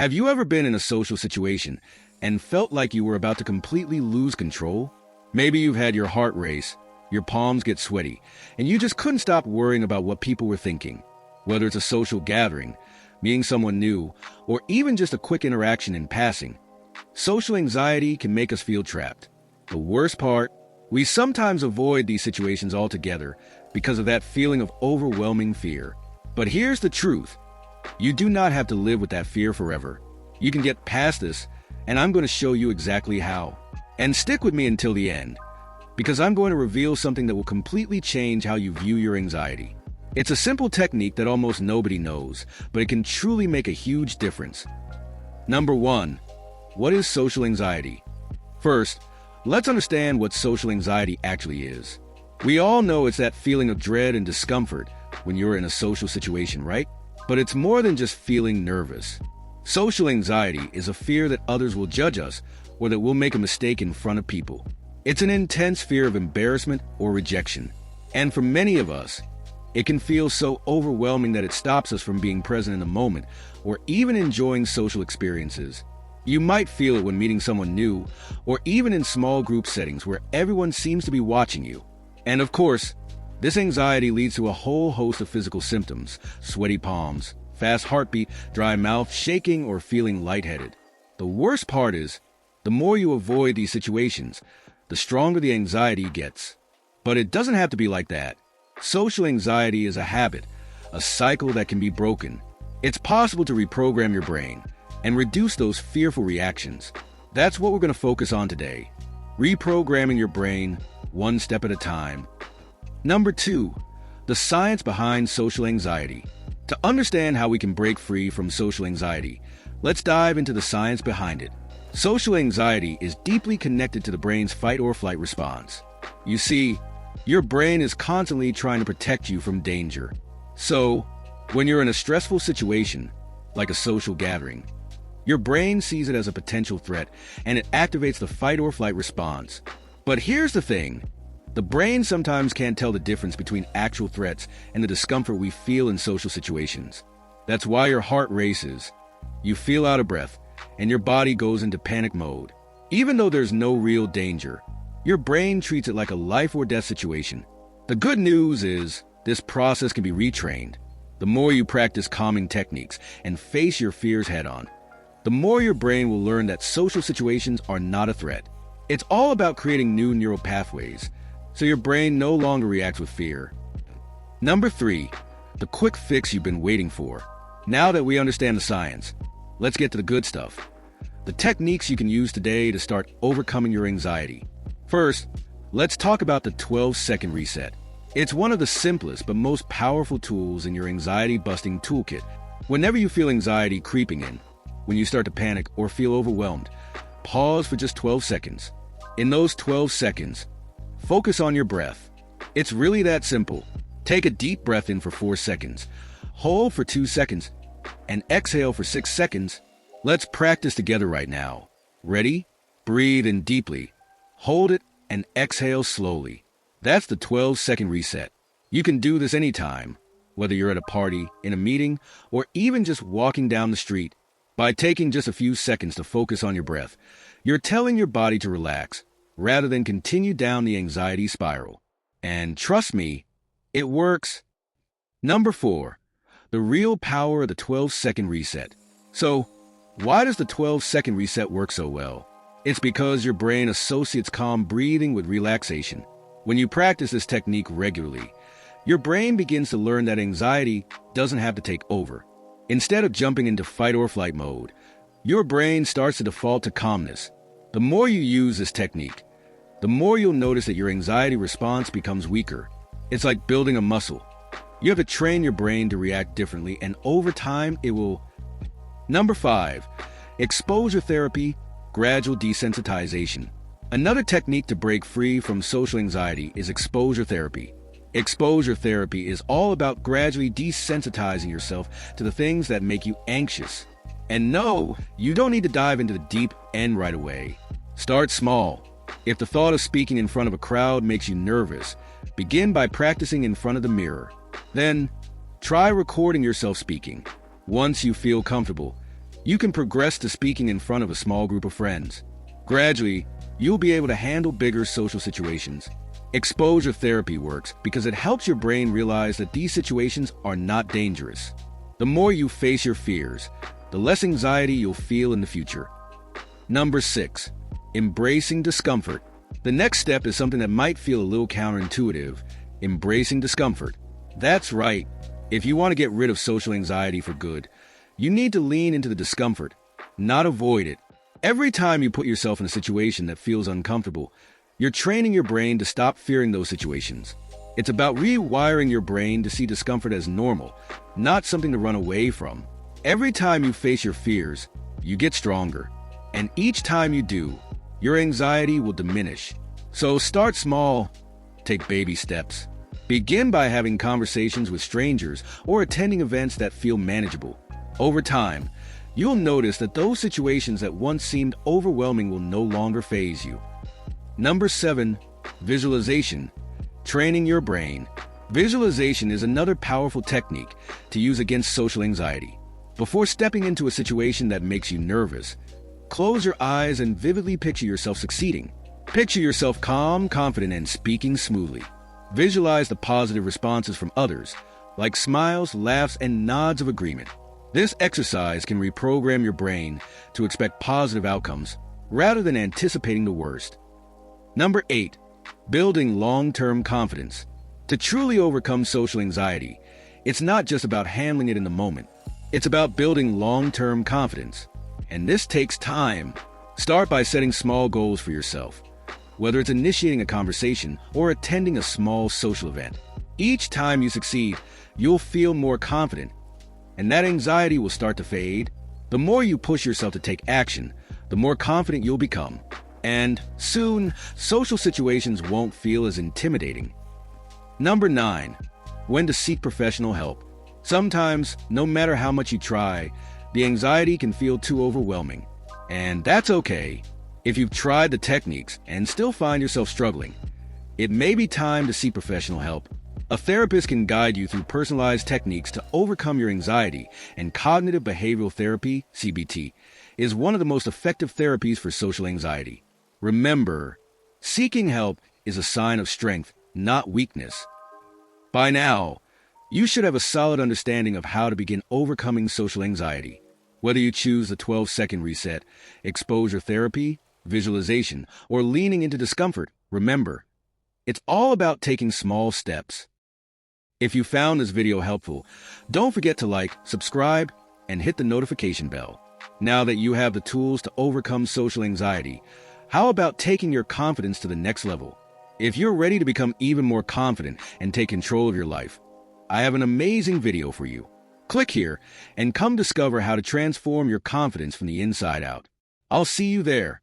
Have you ever been in a social situation and felt like you were about to completely lose control? Maybe you've had your heart race, your palms get sweaty, and you just couldn't stop worrying about what people were thinking. Whether it's a social gathering, meeting someone new, or even just a quick interaction in passing, social anxiety can make us feel trapped. The worst part, we sometimes avoid these situations altogether because of that feeling of overwhelming fear. But here's the truth. You do not have to live with that fear forever. You can get past this, and I'm going to show you exactly how. And stick with me until the end, because I'm going to reveal something that will completely change how you view your anxiety. It's a simple technique that almost nobody knows, but it can truly make a huge difference. Number 1. What is social anxiety? First, let's understand what social anxiety actually is. We all know it's that feeling of dread and discomfort when you're in a social situation, right? But it's more than just feeling nervous. Social anxiety is a fear that others will judge us or that we'll make a mistake in front of people. It's an intense fear of embarrassment or rejection. And for many of us, it can feel so overwhelming that it stops us from being present in the moment or even enjoying social experiences. You might feel it when meeting someone new, or even in small group settings where everyone seems to be watching you. And of course, this anxiety leads to a whole host of physical symptoms: sweaty palms, fast heartbeat, dry mouth, shaking, or feeling lightheaded. The worst part is, the more you avoid these situations, the stronger the anxiety gets. But it doesn't have to be like that. Social anxiety is a habit, a cycle that can be broken. It's possible to reprogram your brain and reduce those fearful reactions. That's what we're going to focus on today. Reprogramming your brain, one step at a time. Number 2, the science behind social anxiety. To understand how we can break free from social anxiety, let's dive into the science behind it. Social anxiety is deeply connected to the brain's fight or flight response. You see, your brain is constantly trying to protect you from danger. So, when you're in a stressful situation, like a social gathering, your brain sees it as a potential threat, and it activates the fight or flight response. But here's the thing. The brain sometimes can't tell the difference between actual threats and the discomfort we feel in social situations. That's why your heart races, you feel out of breath, and your body goes into panic mode. Even though there's no real danger, your brain treats it like a life or death situation. The good news is, this process can be retrained. The more you practice calming techniques and face your fears head-on, the more your brain will learn that social situations are not a threat. It's all about creating new neural pathways, so your brain no longer reacts with fear. Number 3, the quick fix you've been waiting for. Now that we understand the science, let's get to the good stuff. The techniques you can use today to start overcoming your anxiety. First, let's talk about the 12-second reset. It's one of the simplest but most powerful tools in your anxiety-busting toolkit. Whenever you feel anxiety creeping in, when you start to panic or feel overwhelmed, pause for just 12 seconds. In those 12 seconds, focus on your breath. It's really that simple. Take a deep breath in for 4 seconds, hold for 2 seconds, and exhale for 6 seconds. Let's practice together right now. Ready? Breathe in deeply, hold it, and exhale slowly. That's the 12-second reset. You can do this anytime, whether you're at a party, in a meeting, or even just walking down the street. By taking just a few seconds to focus on your breath, you're telling your body to relax, rather than continue down the anxiety spiral. And trust me, it works. Number 4, the real power of the 12-second reset. So, why does the 12-second reset work so well? It's because your brain associates calm breathing with relaxation. When you practice this technique regularly, your brain begins to learn that anxiety doesn't have to take over. Instead of jumping into fight or flight mode, your brain starts to default to calmness. The more you use this technique, the more you'll notice that your anxiety response becomes weaker. It's like building a muscle. You have to train your brain to react differently, and over time, it will. Number 5, exposure therapy, gradual desensitization. Another technique to break free from social anxiety is exposure therapy. Exposure therapy is all about gradually desensitizing yourself to the things that make you anxious. And no, you don't need to dive into the deep end right away. Start small. If the thought of speaking in front of a crowd makes you nervous, begin by practicing in front of the mirror. Then, try recording yourself speaking. Once you feel comfortable, you can progress to speaking in front of a small group of friends. Gradually, you'll be able to handle bigger social situations. Exposure therapy works because it helps your brain realize that these situations are not dangerous. The more you face your fears, the less anxiety you'll feel in the future. Number 6. Embracing discomfort. The next step is something that might feel a little counterintuitive: embracing discomfort. That's right. If you want to get rid of social anxiety for good, you need to lean into the discomfort, not avoid it. Every time you put yourself in a situation that feels uncomfortable, you're training your brain to stop fearing those situations. It's about rewiring your brain to see discomfort as normal, not something to run away from. Every time you face your fears, you get stronger. And each time you do, your anxiety will diminish. So start small. Take baby steps. Begin by having conversations with strangers or attending events that feel manageable. Over time, you'll notice that those situations that once seemed overwhelming will no longer faze you. Number 7. Visualization. Training your brain. Visualization is another powerful technique to use against social anxiety. Before stepping into a situation that makes you nervous, close your eyes and vividly picture yourself succeeding. Picture yourself calm, confident, and speaking smoothly. Visualize the positive responses from others, like smiles, laughs, and nods of agreement. This exercise can reprogram your brain to expect positive outcomes rather than anticipating the worst. Number 8. Building long-term confidence. To truly overcome social anxiety, it's not just about handling it in the moment. It's about building long-term confidence. And this takes time. Start by setting small goals for yourself, whether it's initiating a conversation or attending a small social event. Each time you succeed, you'll feel more confident, and that anxiety will start to fade. The more you push yourself to take action, the more confident you'll become. And soon, social situations won't feel as intimidating. Number 9. When to seek professional help. Sometimes, no matter how much you try, the anxiety can feel too overwhelming. And that's okay. If you've tried the techniques and still find yourself struggling, it may be time to seek professional help. A therapist can guide you through personalized techniques to overcome your anxiety, and cognitive behavioral therapy, CBT, is one of the most effective therapies for social anxiety. Remember, seeking help is a sign of strength, not weakness. By now, you should have a solid understanding of how to begin overcoming social anxiety. Whether you choose the 12-second reset, exposure therapy, visualization, or leaning into discomfort, remember, it's all about taking small steps. If you found this video helpful, don't forget to like, subscribe, and hit the notification bell. Now that you have the tools to overcome social anxiety, how about taking your confidence to the next level? If you're ready to become even more confident and take control of your life, I have an amazing video for you. Click here and come discover how to transform your confidence from the inside out. I'll see you there.